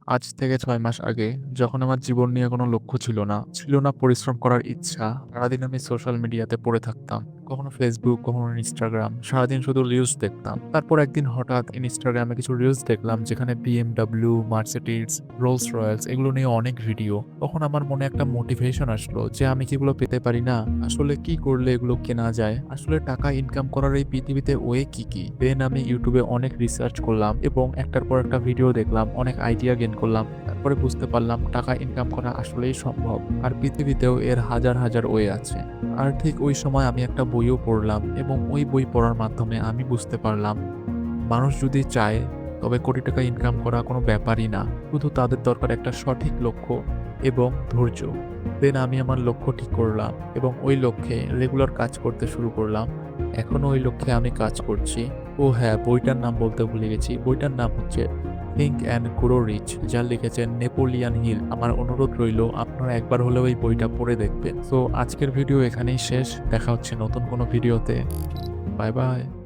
আজ থেকে ৬ মাস আগে যখন আমার জীবন নিয়ে কোনো লক্ষ্য ছিল না পরিশ্রম করার ইচ্ছা। সারাদিন আমি সোশ্যাল মিডিয়াতে পড়ে থাকতাম। কখনো Facebook, কখনো Instagram। সারাদিন শুধু রিলস দেখতাম। তারপর একদিন হঠাৎ Instagram-এ কিছু রিলস দেখলাম যেখানে BMW, Mercedes, Rolls-Royce এগুলো নিয়ে অনেক ভিডিও। তখন আমার মনে একটা মোটিভেশন আসলো যে আমি কি এগুলো পেতে পারি না? আসলে কি করলে এগুলো কেনা যায়? আসলে টাকা ইনকাম করার এই পৃথিবীতে ওয়ে কি? দেন আমি YouTube-এ অনেক রিসার্চ করলাম এবং একটার পর একটা ভিডিও দেখলাম, অনেক আইডিয়া গেইন করলাম। তারপরে বুঝতে পারলাম টাকা ইনকাম করা আসলেই সম্ভব। আর পৃথিবীতেও এর হাজার ওয়ে আছে। আর ঠিক ওই সময় আমি একটা বইও পড়লাম এবং ওই বই পড়ার মাধ্যমে আমি বুঝতে পারলাম মানুষ যদি চায় তবে কোটি টাকা ইনকাম করা কোনো ব্যাপারই না। শুধু তাদের দরকার একটা সঠিক লক্ষ্য এবং ধৈর্য। দেন আমি আমার লক্ষ্য ঠিক করলাম এবং ওই লক্ষ্যে রেগুলার কাজ করতে শুরু করলাম। এখনো ওই লক্ষ্যে আমি কাজ করছি। ও হ্যাঁ, বইটার নাম বলতে ভুলে গেছি। বইটার নাম হচ্ছে থিংক অ্যান্ড গ্রো রিচ, যা লিখেছেন নেপোলিয়ান হিল। আমার অনুরোধ রইল আপনারা একবার হলেও এই বইটা পড়ে দেখবেন। সো আজকের ভিডিও এখানেই শেষ। দেখা হচ্ছে নতুন কোনো ভিডিওতে। Bye bye.